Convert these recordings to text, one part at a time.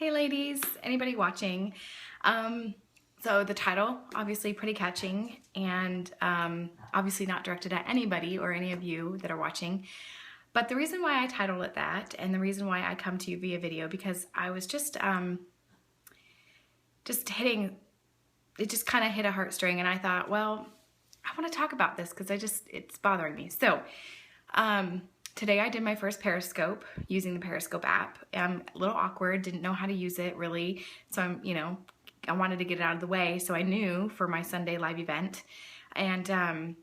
Hey ladies, anybody watching? So the title, obviously pretty catching, and obviously not directed at anybody or any of you that are watching. But the reason why I titled it that, and the reason why I come to you via video, because I was just hitting, it just kind of hit a heartstring, and I thought, well, I want to talk about this because it's bothering me. So today I did my first Periscope using the Periscope app. I'm a little awkward, didn't know how to use it really. So I wanted to get it out of the way. So I knew for my Sunday live event, and I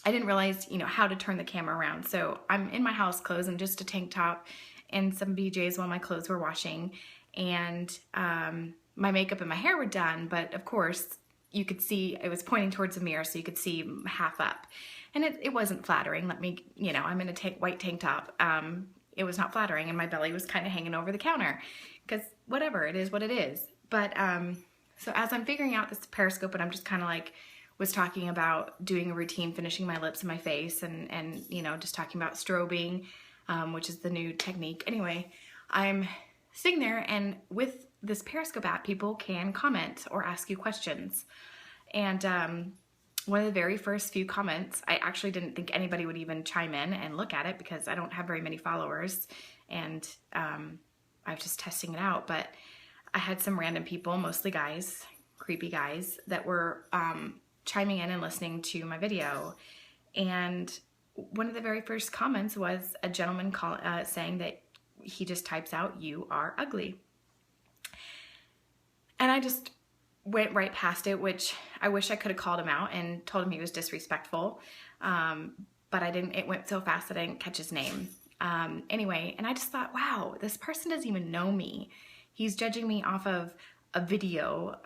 didn't realize, how to turn the camera around. So I'm in my house clothes and just a tank top and some BJs while my clothes were washing, and my makeup and my hair were done. But of course, you could see it was pointing towards the mirror, so you could see half up. And it wasn't flattering. I'm in a white tank top. It was not flattering, and my belly was kind of hanging over the counter because whatever, it is what it is. But so as I'm figuring out this Periscope, and I'm just kind of was talking about doing a routine, finishing my lips and my face, and just talking about strobing, which is the new technique. Anyway, I'm sitting there, and with this Periscope app, people can comment or ask you questions. And one of the very first few comments, I actually didn't think anybody would even chime in and look at it because I don't have very many followers, and I was just testing it out. But I had some random people, mostly guys, creepy guys, that were chiming in and listening to my video. And one of the very first comments was a gentleman saying that he just types out, "You are ugly." And I just went right past it, which I wish I could have called him out and told him he was disrespectful. But I didn't. It went so fast that I didn't catch his name. Anyway, and I just thought, wow, this person doesn't even know me. He's judging me off of a video,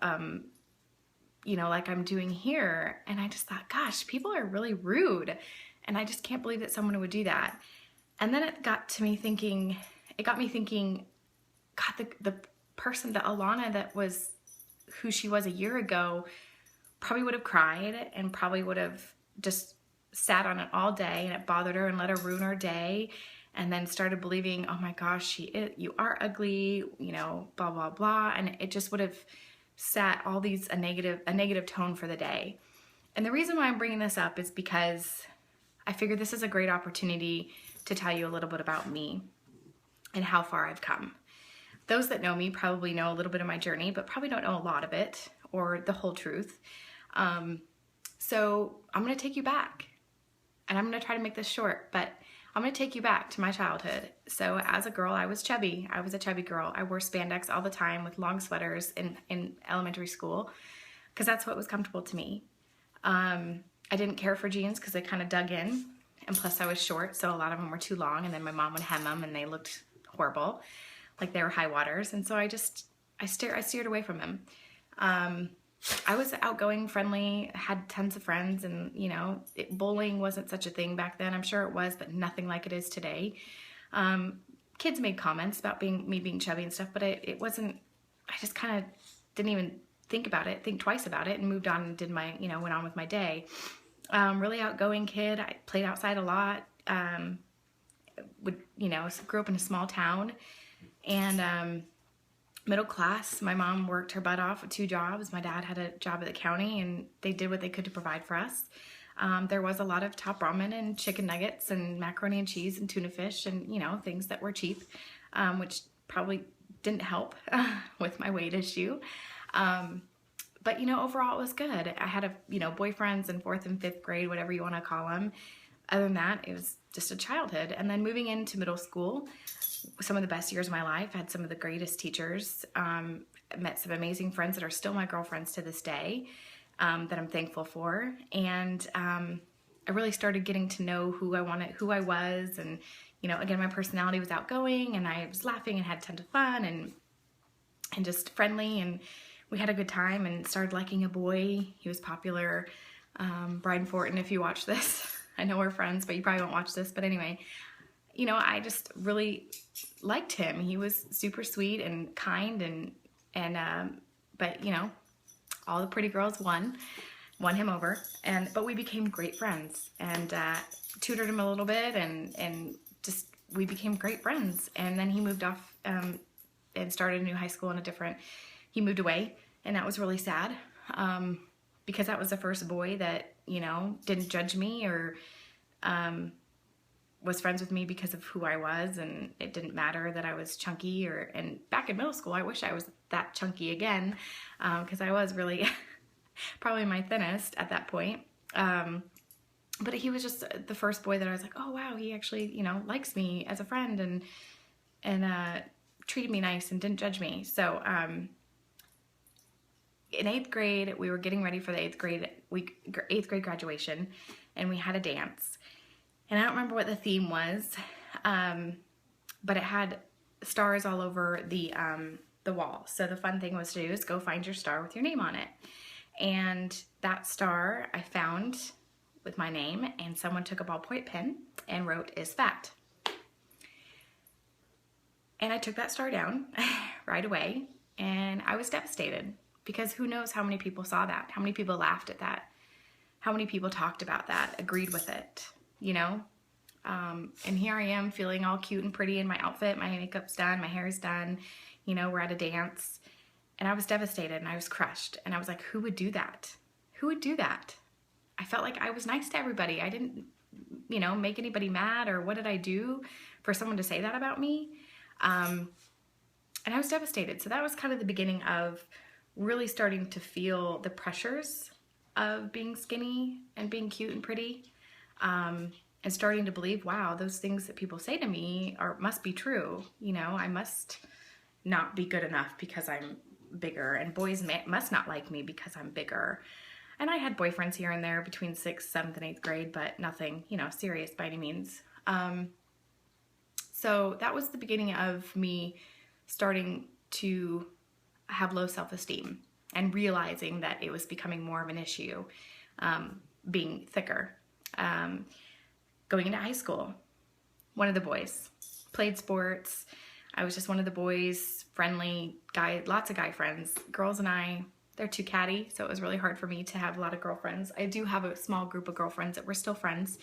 like I'm doing here. And I just thought, gosh, people are really rude. And I just can't believe that someone would do that. And then it got me thinking, God, the person, the Alana that was who she was a year ago, probably would have cried and probably would have just sat on it all day, and it bothered her and let her ruin her day, and then started believing, oh my gosh, you are ugly, blah, blah, blah. And it just would have set all these a negative tone for the day. And the reason why I'm bringing this up is because I figured this is a great opportunity to tell you a little bit about me and how far I've come. Those that know me probably know a little bit of my journey, but probably don't know a lot of it or the whole truth. So I'm going to take you back, and I'm going to try to make this short, but I'm going to take you back to my childhood. So as a girl, I was chubby. I was a chubby girl. I wore spandex all the time with long sweaters in elementary school because that's what was comfortable to me. I didn't care for jeans because they kind of dug in, and plus I was short, so a lot of them were too long, and then my mom would hem them and they looked horrible, like they were high waters. And so I steered away from them. I was outgoing, friendly, had tons of friends, and bullying wasn't such a thing back then. I'm sure it was, but nothing like it is today. Kids made comments about me being chubby and stuff, but it wasn't. I just kind of didn't even think twice about it, and moved on and went on with my day. Really outgoing kid. I played outside a lot. Grew up in a small town, and middle class. My mom worked her butt off with 2 jobs. My dad had a job at the county, and they did what they could to provide for us. There was a lot of top ramen and chicken nuggets and macaroni and cheese and tuna fish and, things that were cheap, which probably didn't help with my weight issue. But, overall it was good. I had boyfriends in 4th and 5th grade, whatever you want to call them. Other than that, it was just a childhood. And then moving into middle school, some of the best years of my life. I had some of the greatest teachers, met some amazing friends that are still my girlfriends to this day, that I'm thankful for. And I really started getting to know who I was. And, again, my personality was outgoing, and I was laughing and had tons of fun and just friendly. And we had a good time, and started liking a boy. He was popular. Brian Fortin, if you watch this, I know we're friends, but you probably won't watch this. But anyway, I just really liked him. He was super sweet and kind, but all the pretty girls won him over, but we became great friends, and tutored him a little bit, and just we became great friends. And then he moved off and started a new high school in a different, he moved away, and that was really sad, because that was the first boy that, you know, didn't judge me or was friends with me because of who I was, and it didn't matter that I was chunky. And back in middle school, I wish I was that chunky again, because I was really probably my thinnest at that point. But he was just the first boy that I was like, oh wow, he actually, you know, likes me as a friend and treated me nice and didn't judge me. So in 8th grade, we were getting ready for the 8th grade graduation, and we had a dance. And I don't remember what the theme was, but it had stars all over the wall. So the fun thing was to do is go find your star with your name on it. And that star I found with my name, and someone took a ballpoint pen and wrote "is fat." And I took that star down right away, and I was devastated, because who knows how many people saw that, how many people laughed at that, how many people talked about that, agreed with it, you know? And here I am feeling all cute and pretty in my outfit, my makeup's done, my hair's done, you know, we're at a dance, and I was devastated and I was crushed, and I was like, who would do that? Who would do that? I felt like I was nice to everybody. I didn't, you know, make anybody mad, or what did I do for someone to say that about me? And I was devastated. So that was kind of the beginning of really starting to feel the pressures of being skinny and being cute and pretty, and starting to believe, wow, those things that people say to me must be true. You know, I must not be good enough because I'm bigger, and boys must not like me because I'm bigger. And I had boyfriends here and there between 6th, 7th, and 8th grade, but nothing, you know, serious by any means. So that was the beginning of me starting to have low self-esteem and realizing that it was becoming more of an issue, being thicker. Going into high school, one of the boys played sports. I was just one of the boys, friendly guy, lots of guy friends. Girls and I, they're too catty, so it was really hard for me to have a lot of girlfriends. I do have a small group of girlfriends that we're still friends.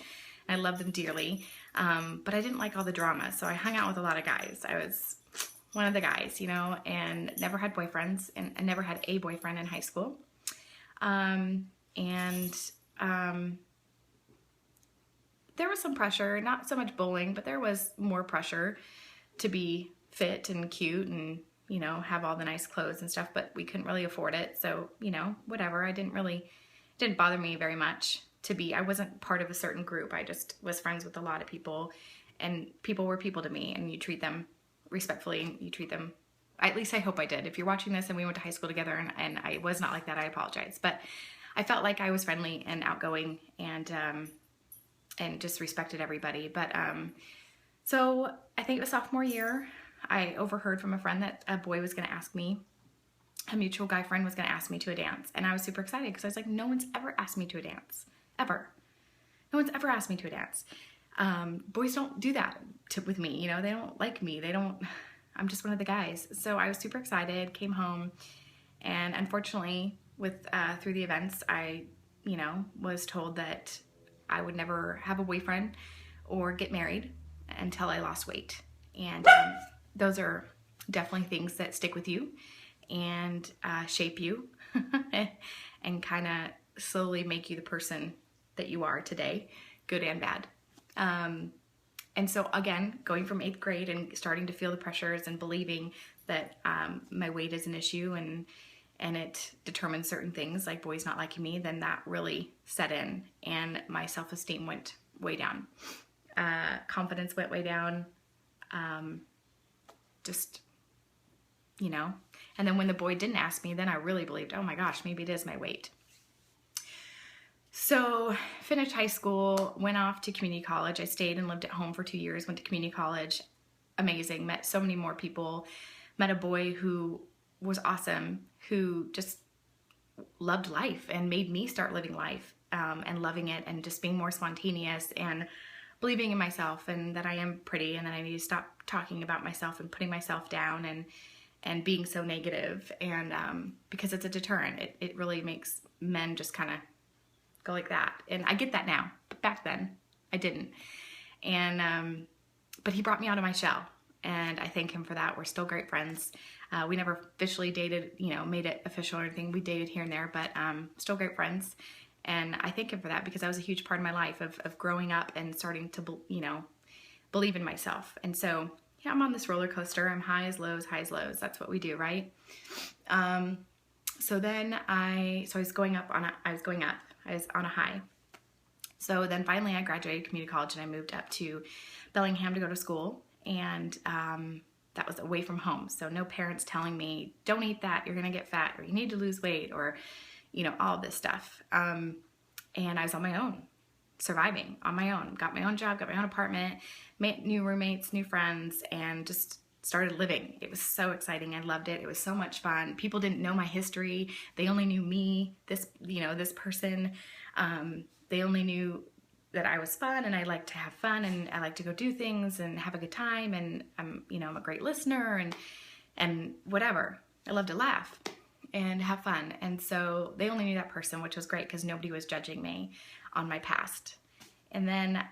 I love them dearly, but I didn't like all the drama, so I hung out with a lot of guys. I was one of the guys, you know, and never had boyfriends, and I never had a boyfriend in high school. There was some pressure, not so much bullying, but there was more pressure to be fit and cute and, you know, have all the nice clothes and stuff, but we couldn't really afford it. So, you know, whatever. It didn't bother me very much I wasn't part of a certain group. I just was friends with a lot of people, and people were people to me, and you treat them respectfully, and you treat them, at least I hope I did. If you're watching this and we went to high school together and I was not like that, I apologize. But I felt like I was friendly and outgoing, and just respected everybody. But so I think it was sophomore year, I overheard from a friend that a mutual guy friend was going to ask me to a dance. And I was super excited, because I was like, no one's ever asked me to a dance. Ever. No one's ever asked me to a dance. Boys don't do that with me. You know, they don't like me. I'm just one of the guys. So I was super excited, came home, and unfortunately through the events, I, you know, was told that I would never have a boyfriend or get married until I lost weight. And those are definitely things that stick with you and shape you and kind of slowly make you the person that you are today, good and bad. And so again, going from 8th grade and starting to feel the pressures and believing that my weight is an issue and it determines certain things, like boys not liking me, then that really set in, and my self-esteem went way down. Confidence went way down. Just, you know. And then when the boy didn't ask me, then I really believed, oh my gosh, maybe it is my weight. So finished high school, went off to community college. I stayed and lived at home for 2 years, went to community college. Amazing, met so many more people. Met a boy who was awesome, who just loved life and made me start living life and loving it, and just being more spontaneous and believing in myself, and that I am pretty, and that I need to stop talking about myself and putting myself down and being so negative. And because it's a deterrent, it really makes men just kind of go like that. And I get that now, but back then I didn't. And but he brought me out of my shell, and I thank him for that. We're still great friends. We never officially dated, made it official or anything. We dated here and there, but still great friends. And I thank him for that, because that was a huge part of my life of growing up and starting to, believe in myself. And so, yeah, I'm on this roller coaster. I'm highs, lows, highs, lows. That's what we do, right? So then I was going up. I was on a high. So then finally I graduated community college and I moved up to Bellingham to go to school. And that was away from home. So no parents telling me, don't eat that, you're going to get fat, or you need to lose weight, or, all this stuff. And I was on my own, surviving on my own, got my own job, got my own apartment, made new roommates, new friends, and just started living. It was so exciting. I loved it. It was so much fun. People didn't know my history. They only knew me, this person. They only knew that I was fun, and I like to have fun, and I like to go do things and have a good time, and I'm a great listener, and whatever. I love to laugh and have fun. And so they only knew that person, which was great because nobody was judging me on my past. And then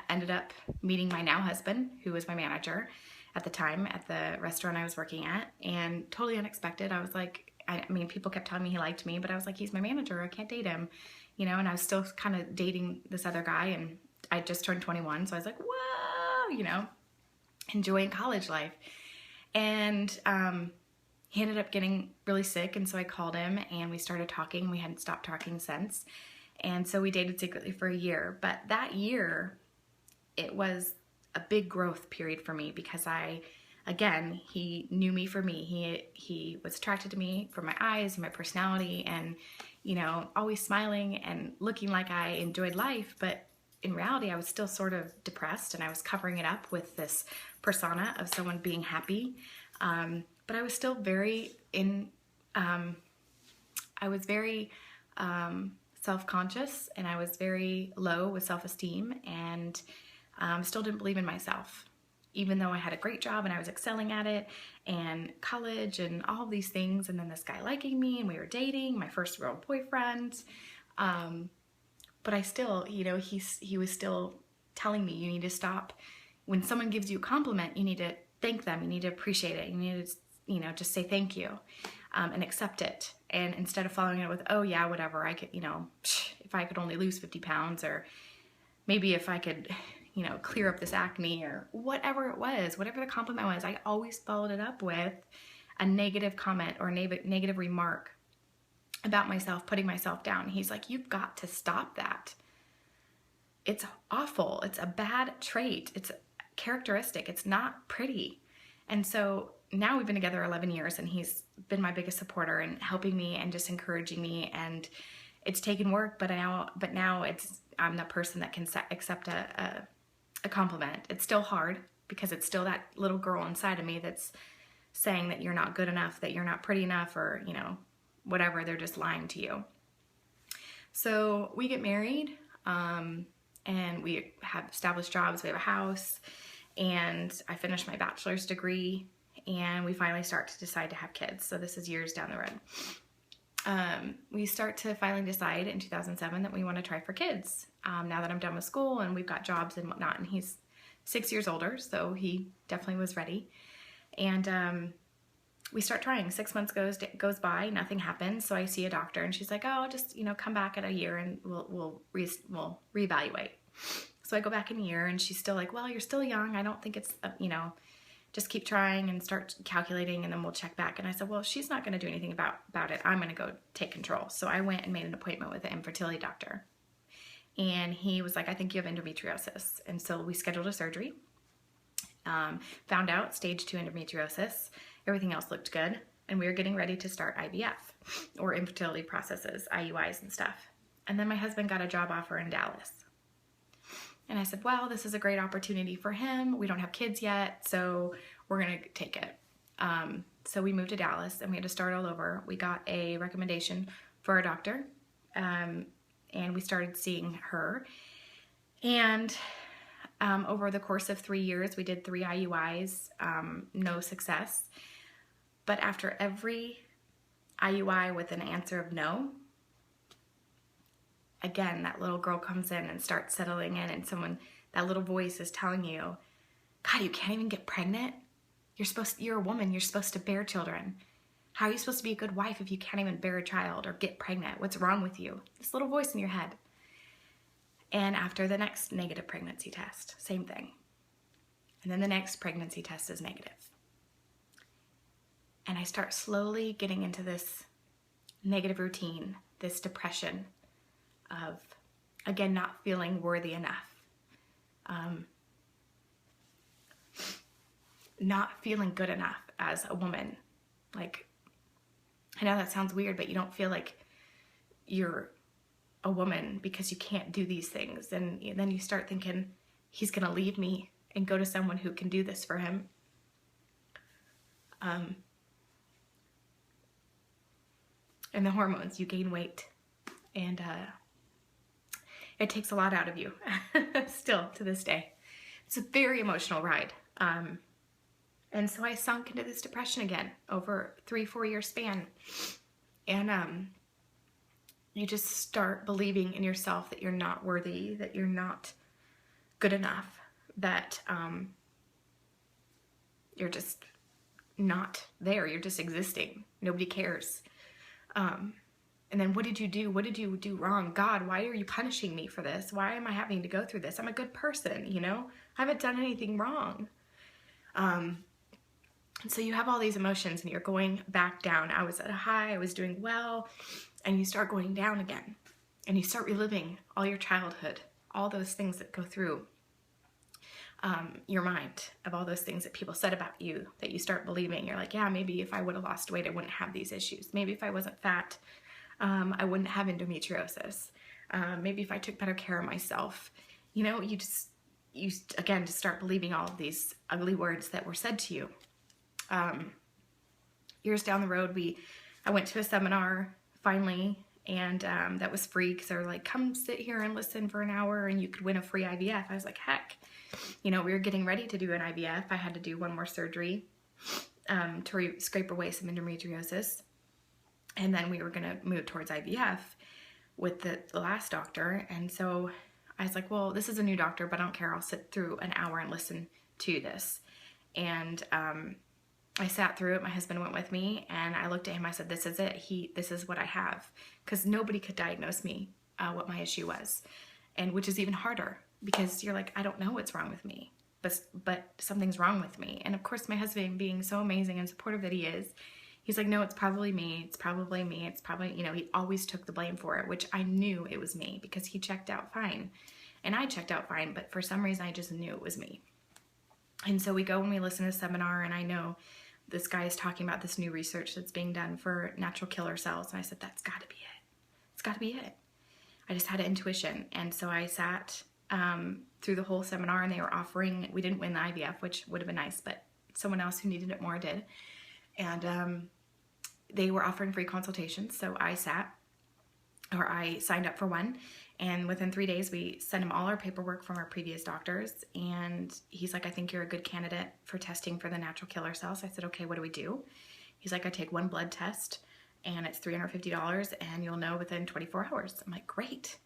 ended up meeting my now husband, who was my manager at the time at the restaurant I was working at, and totally unexpected. I was like, people kept telling me he liked me, but I was like, he's my manager, I can't date him, and I was still kind of dating this other guy, and I just turned 21, so I was like, whoa, enjoying college life. And he ended up getting really sick, and so I called him, and we started talking. We hadn't stopped talking since. And so we dated secretly for a year. But that year, it was a big growth period for me, because he knew me for me. He was attracted to me for my eyes and my personality, and, always smiling and looking like I enjoyed life. But in reality, I was still sort of depressed, and I was covering it up with this persona of someone being happy. But I was still very self-conscious, and I was very low with self-esteem, and still didn't believe in myself, even though I had a great job and I was excelling at it, and college and all of these things, and then this guy liking me, and we were dating, my first real boyfriend. But I still, he was still telling me, you need to stop. When someone gives you a compliment, you need to thank them. You need to appreciate it. You need to, just say thank you, and accept it. And instead of following it with, oh yeah, whatever, I could, if I could only lose 50 pounds, or maybe if I could, clear up this acne, or whatever it was, whatever the compliment was, I always followed it up with a negative comment or negative remark about myself, putting myself down. He's like, you've got to stop that. It's awful. It's a bad trait. It's a characteristic. It's not pretty. And so now we've been together 11 years, and he's been my biggest supporter and helping me and just encouraging me. And it's taken work, but now I'm the person that can accept a compliment. It's still hard, because it's still that little girl inside of me that's saying that you're not good enough, that you're not pretty enough, or, whatever. They're just lying to you. So we get married, and we have established jobs. We have a house, and I finished my bachelor's degree, and we finally start to decide to have kids. So this is years down the road. We start to finally decide in 2007 that we want to try for kids. Now that I'm done with school and we've got jobs and whatnot, and he's 6 years older, so he definitely was ready. And we start trying. 6 months goes by, nothing happens. So I see a doctor, and she's like, oh, just, come back in a year and we'll reevaluate. So I go back in a year, and she's still like, well, you're still young. I don't think it's, just keep trying and start calculating, and then we'll check back. And I said, well, she's not going to do anything about it. I'm going to go take control. So I went and made an appointment with an infertility doctor. And he was like, I think you have endometriosis. And so we scheduled a surgery, found out stage 2 endometriosis. Everything else looked good. And we were getting ready to start IVF, or infertility processes, IUIs and stuff. And then my husband got a job offer in Dallas. And I said, well, this is a great opportunity for him. We don't have kids yet, so we're going to take it. So we moved to Dallas, and we had to start all over. We got a recommendation for a doctor, and we started seeing her. And over the course of 3 years, we did 3 IUIs, no success. But after every IUI with an answer of no, again, that little girl comes in and starts settling in, and that little voice is telling you, God, you can't even get pregnant? You're a woman, you're supposed to bear children. How are you supposed to be a good wife if you can't even bear a child or get pregnant? What's wrong with you? This little voice in your head. And after the next negative pregnancy test, same thing. And then the next pregnancy test is negative. And I start slowly getting into this negative routine, this depression of, again, not feeling worthy enough. Not feeling good enough as a woman. Like, I know that sounds weird, but you don't feel like you're a woman because you can't do these things. And then you start thinking, he's going to leave me and go to someone who can do this for him. And the hormones, you gain weight. And it takes a lot out of you, still to this day. It's a very emotional ride. And so I sunk into this depression again over 3-4 year span. And you just start believing in yourself that you're not worthy, that you're not good enough, that you're just not there. You're just existing. Nobody cares. And then what did you do? What did you do wrong? God, why are you punishing me for this? Why am I having to go through this? I'm a good person, you know? I haven't done anything wrong. And so you have all these emotions and you're going back down. I was at a high, I was doing well, and you start going down again. And you start reliving all your childhood, all those things that go through your mind, of all those things that people said about you that you start believing. You're like, yeah, maybe if I would have lost weight, I wouldn't have these issues. Maybe if I wasn't fat, I wouldn't have endometriosis. Maybe if I took better care of myself. You know, you again, just start believing all of these ugly words that were said to you. Years down the road, I went to a seminar finally, and that was free because they were like, come sit here and listen for an hour and you could win a free IVF. I was like, heck, you know, we were getting ready to do an IVF. I had to do one more surgery to scrape away some endometriosis. And then we were going to move towards IVF with the last doctor. And so I was like, well, this is a new doctor, but I don't care. I'll sit through an hour and listen to this. And I sat through it. My husband went with me, and I looked at him. I said, this is it. This is what I have. Because nobody could diagnose me what my issue was. And which is even harder, because you're like, I don't know what's wrong with me, but something's wrong with me. And of course, my husband, being so amazing and supportive that he is, he's like, no, it's probably me. It's probably me. It's probably, you know, he always took the blame for it, which I knew it was me because he checked out fine. And I checked out fine, but for some reason, I just knew it was me. And so we go and we listen to the seminar, and I know this guy is talking about this new research that's being done for natural killer cells. And I said, that's got to be it. It's got to be it. I just had an intuition. And so I sat through the whole seminar, and they were offering, we didn't win the IVF, which would have been nice, but someone else who needed it more did. And they were offering free consultations. So I signed up for one. And within 3 days, we sent him all our paperwork from our previous doctors. And he's like, I think you're a good candidate for testing for the natural killer cells. I said, okay, what do we do? He's like, I take one blood test, and it's $350, and you'll know within 24 hours. I'm like, great.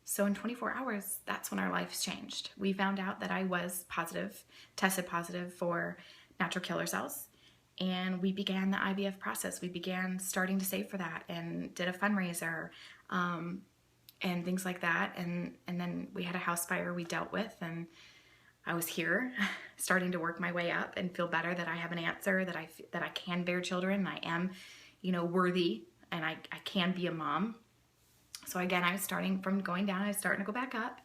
So in 24 hours, that's when our lives changed. We found out that I was tested positive for natural killer cells. And we began the IVF process. We began starting to save for that and did a fundraiser, and things like that. And then we had a house fire we dealt with, and I was here starting to work my way up and feel better that I have an answer, that I can bear children, and I am, you know, worthy, and I can be a mom. So again, I was starting from going down, I was starting to go back up.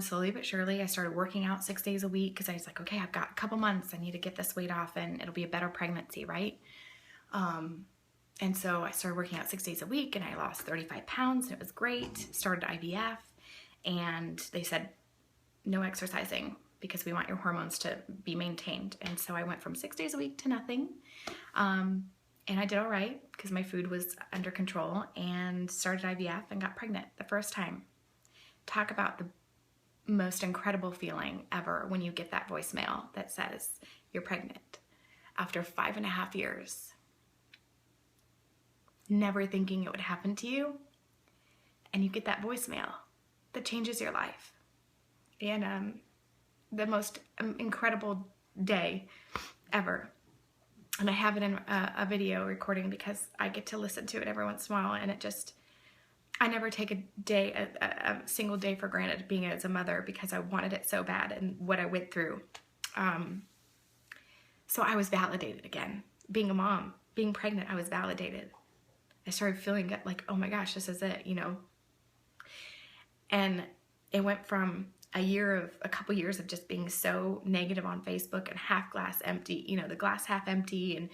Slowly but surely, I started working out 6 days a week because I was like, okay, I've got a couple months, I need to get this weight off, and it'll be a better pregnancy, right? And so I started working out 6 days a week, and I lost 35 pounds, and it was great. Started IVF, and they said, no exercising because we want your hormones to be maintained. And so I went from 6 days a week to nothing. And I did all right because my food was under control, and started IVF and got pregnant the first time. Talk about the most incredible feeling ever when you get that voicemail that says you're pregnant after 5.5 years. Never thinking it would happen to you, and you get that voicemail that changes your life. And the most incredible day ever. And I have it in a video recording because I get to listen to it every once in a while, and it just, I never take a single day for granted being as a mother, because I wanted it so bad and what I went through. So I was validated again. Being a mom, being pregnant, I was validated. I started feeling like, oh my gosh, this is it, you know. And it went from a couple years of just being so negative on Facebook and half glass empty, you know, the glass half empty. And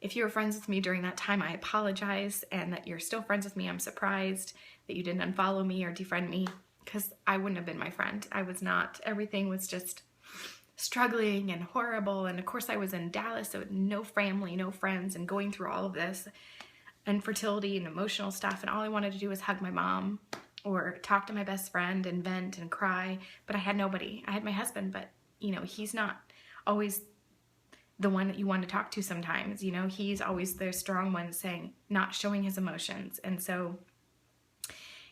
if you were friends with me during that time, I apologize. And that you're still friends with me, I'm surprised that you didn't unfollow me or defriend me, because I wouldn't have been my friend. I was not. Everything was just struggling and horrible. And of course I was in Dallas, so no family, no friends, and going through all of this infertility and emotional stuff. And all I wanted to do was hug my mom or talk to my best friend and vent and cry. But I had nobody. I had my husband, but you know, he's not always the one that you want to talk to sometimes. You know, he's always the strong one, saying, not showing his emotions. And so,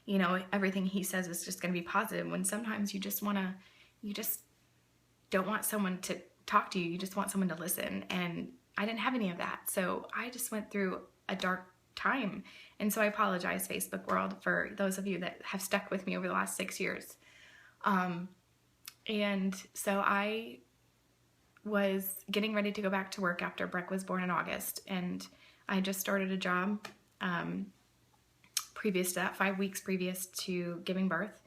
you know, everything he says is just going to be positive, when sometimes you just don't want someone to talk to you. You just want someone to listen. And I didn't have any of that. So I just went through a dark time. And so I apologize, Facebook world, for those of you that have stuck with me over the last 6 years. And so I was getting ready to go back to work after Breck was born in August. And I just started a job previous to that, 5 weeks previous to giving birth.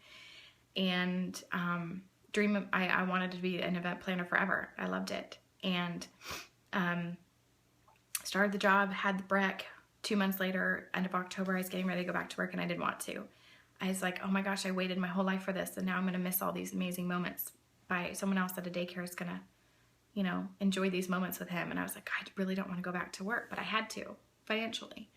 And I wanted to be an event planner forever. I loved it. And started the job, had the Breck. 2 months later, end of October, I was getting ready to go back to work, and I didn't want to. I was like, oh my gosh, I waited my whole life for this, and now I'm going to miss all these amazing moments by someone else at a daycare is going to, you know, enjoy these moments with him. And I was like, I really don't want to go back to work, but I had to, financially.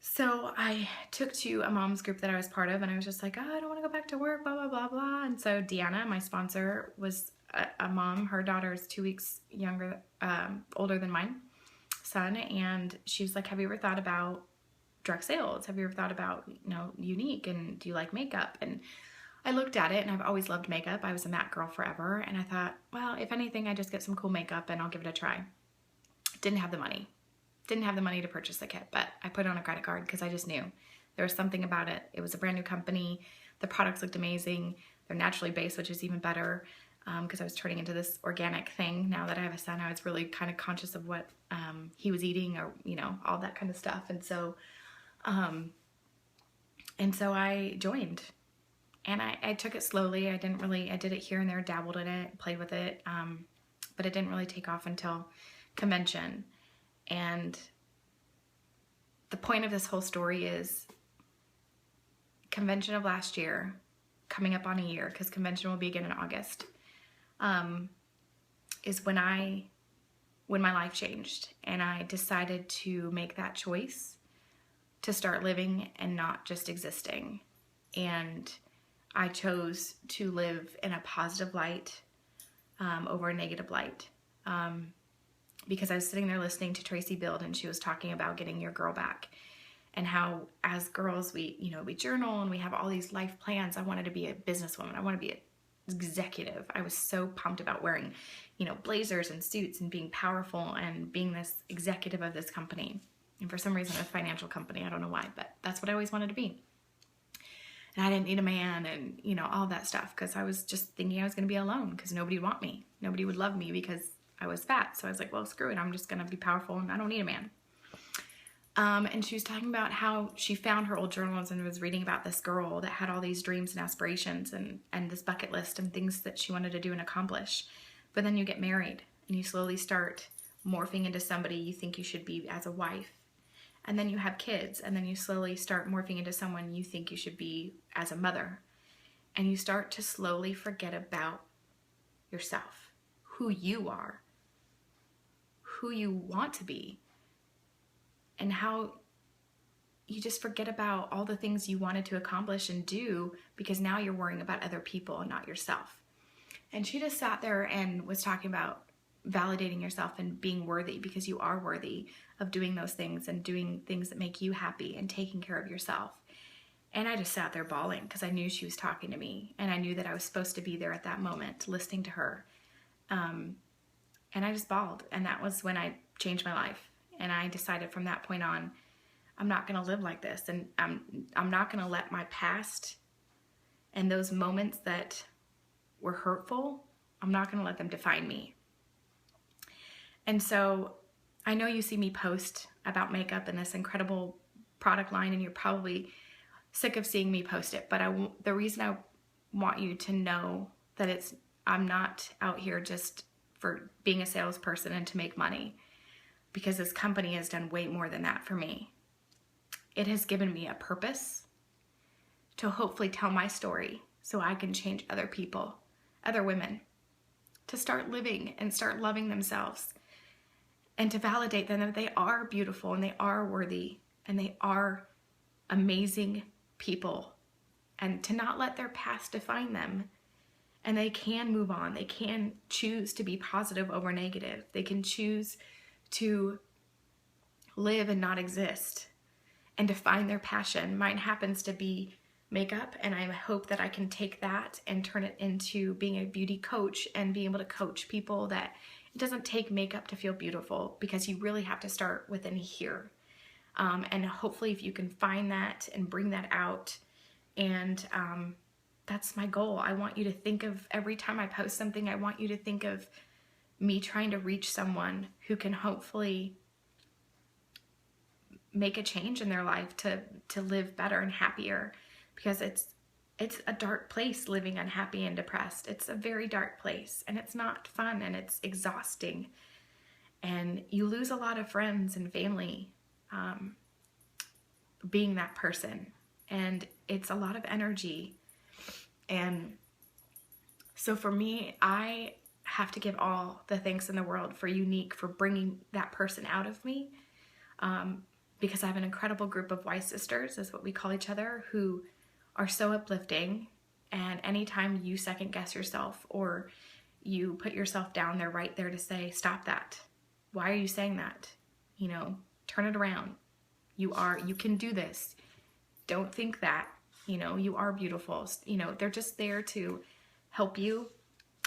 So I took to a mom's group that I was part of, and I was just like, oh, I don't want to go back to work, blah, blah, blah, blah. And so Deanna, my sponsor, was a mom. Her daughter is 2 weeks older than mine son, and she was like, have you ever thought about direct sales? Have you ever thought about, you know, Younique, and do you like makeup? And I looked at it, and I've always loved makeup. I was a matte girl forever, and I thought, well, if anything, I just get some cool makeup and I'll give it a try. Didn't have the money to purchase the kit, but I put it on a credit card because I just knew there was something about it. It was a brand new company. The products looked amazing. They're naturally based, which is even better, because I was turning into this organic thing. Now that I have a son, I was really kind of conscious of what he was eating, or, you know, all that kind of stuff. And so I joined, and I took it slowly. I did it here and there, dabbled in it, played with it, but it didn't really take off until convention. And the point of this whole story is convention of last year, coming up on a year, because convention will be again in August, is when my life changed, and I decided to make that choice to start living and not just existing. And I chose to live in a positive light over a negative light. Because I was sitting there listening to Tracy Build, and she was talking about getting your girl back, and how as girls we journal and we have all these life plans. I wanted to be a businesswoman. I want to be an executive. I was so pumped about wearing, you know, blazers and suits and being powerful and being this executive of this company. And for some reason, a financial company. I don't know why, but that's what I always wanted to be. And I didn't need a man, and, you know, all that stuff, because I was just thinking I was going to be alone, because nobody would want me. Nobody would love me because I was fat. So I was like, well, screw it. I'm just going to be powerful, and I don't need a man. And she was talking about how she found her old journals and was reading about this girl that had all these dreams and aspirations and this bucket list and things that she wanted to do and accomplish. But then you get married, and you slowly start morphing into somebody you think you should be as a wife. And then you have kids, and then you slowly start morphing into someone you think you should be as a mother. And you start to slowly forget about yourself, who you are, who you want to be, and how you just forget about all the things you wanted to accomplish and do, because now you're worrying about other people and not yourself. And she just sat there and was talking about validating yourself and being worthy, because you are worthy of doing those things and doing things that make you happy and taking care of yourself. And I just sat there bawling because I knew she was talking to me, and I knew that I was supposed to be there at that moment listening to her. And I just bawled, and that was when I changed my life. And I decided from that point on, I'm not going to live like this, and I'm not going to let my past and those moments that were hurtful, I'm not going to let them define me. And so I know you see me post about makeup and this incredible product line, and you're probably sick of seeing me post it, but the reason I want you to know that I'm not out here just for being a salesperson and to make money, because this company has done way more than that for me. It has given me a purpose to hopefully tell my story so I can change other people, other women, to start living and start loving themselves, and to validate them that they are beautiful and they are worthy and they are amazing people, and to not let their past define them. And they can move on. They can choose to be positive over negative. They can choose to live and not exist and to find their passion. Mine happens to be makeup, and I hope that I can take that and turn it into being a beauty coach and be able to coach people that it doesn't take makeup to feel beautiful, because you really have to start within here. And hopefully if you can find that and bring that out, and that's my goal. I want you to think of, every time I post something, I want you to think of me trying to reach someone who can hopefully make a change in their life to live better and happier, because it's a dark place living unhappy and depressed. It's a very dark place, and it's not fun, and it's exhausting, and you lose a lot of friends and family being that person, and it's a lot of energy. And so for me, I have to give all the thanks in the world for Younique for bringing that person out of me, because I have an incredible group of Y sisters, is what we call each other, who are so uplifting. And anytime you second guess yourself or you put yourself down, they're right there to say, stop that. Why are you saying that? You know, turn it around. You can do this. Don't think that. You know, you are beautiful. You know, they're just there to help you.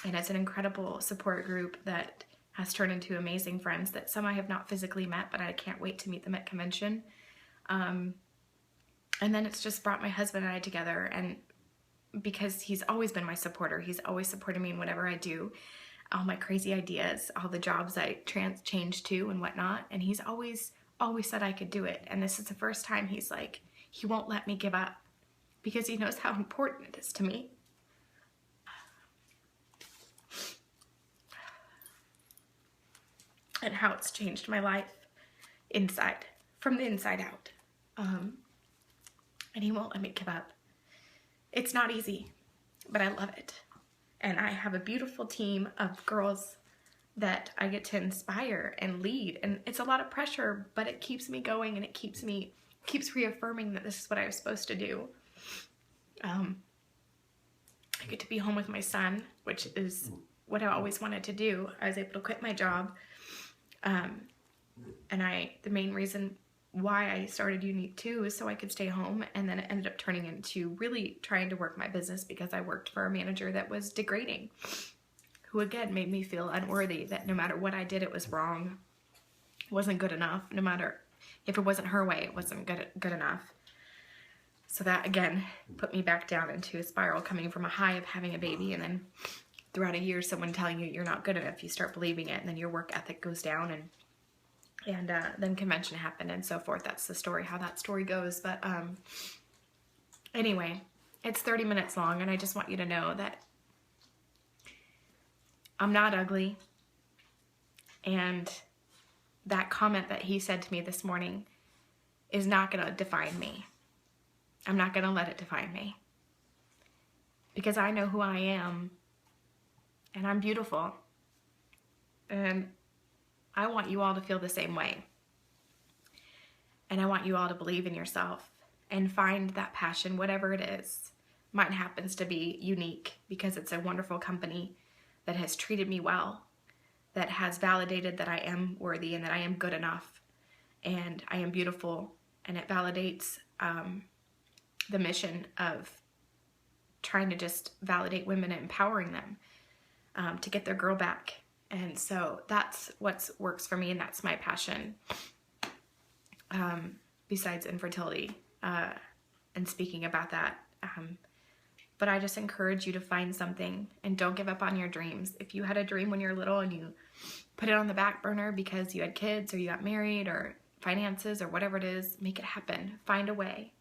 And it's an incredible support group that has turned into amazing friends that some I have not physically met, but I can't wait to meet them at convention. And then it's just brought my husband and I together, and because he's always been my supporter. He's always supported me in whatever I do, all my crazy ideas, all the jobs I change to and whatnot. And he's always said I could do it. And this is the first time he won't let me give up, because he knows how important it is to me. And how it's changed my life from the inside out. And he won't let me give up. It's not easy, but I love it. And I have a beautiful team of girls that I get to inspire and lead. And it's a lot of pressure, but it keeps me going, and it keeps reaffirming that this is what I was supposed to do. I get to be home with my son, which is what I always wanted to do. I was able to quit my job. And the main reason why I started Younique too is so I could stay home, and then it ended up turning into really trying to work my business, because I worked for a manager that was degrading, who again made me feel unworthy, that no matter what I did, it was wrong, wasn't good enough. No matter if it wasn't her way, it wasn't good enough. So that again put me back down into a spiral, coming from a high of having a baby, and then throughout a year someone telling you you're not good enough, you start believing it, and then your work ethic goes down, and then convention happened and so forth. That's the story, how that story goes. But anyway, it's 30 minutes long, and I just want you to know that I'm not ugly. And that comment that he said to me this morning is not going to define me. I'm not going to let it define me, because I know who I am, and I'm beautiful, and I want you all to feel the same way. And I want you all to believe in yourself and find that passion, whatever it is. Mine happens to be Younique, because it's a wonderful company that has treated me well, that has validated that I am worthy and that I am good enough and I am beautiful, and it validates the mission of trying to just validate women and empowering them to get their girl back. And so that's what works for me, and that's my passion, besides infertility and speaking about that. But I just encourage you to find something and don't give up on your dreams. If you had a dream when you were little and you put it on the back burner because you had kids or you got married or finances or whatever it is, make it happen. Find a way.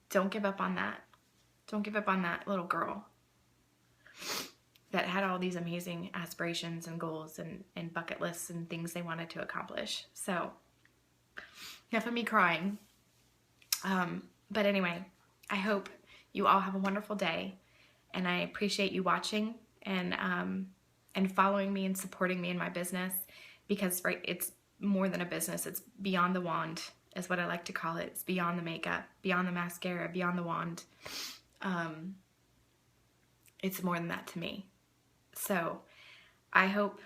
Don't give up on that. Don't give up on that little girl that had all these amazing aspirations and goals and bucket lists and things they wanted to accomplish. So, enough of me crying. But anyway, I hope you all have a wonderful day, and I appreciate you watching and following me and supporting me in my business, because it's more than a business. It's beyond the wand, is what I like to call it. It's beyond the makeup, beyond the mascara, beyond the wand. It's more than that to me. So I hope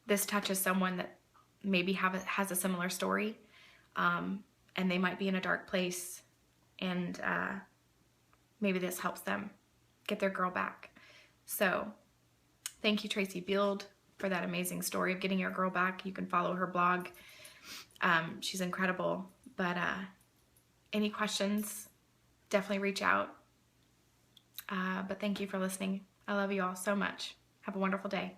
this touches someone that maybe has a similar story, and they might be in a dark place, and maybe this helps them get their girl back. So thank you, Tracy Beard, for that amazing story of getting your girl back. You can follow her blog. She's incredible. But any questions, definitely reach out. But thank you for listening. I love you all so much. Have a wonderful day.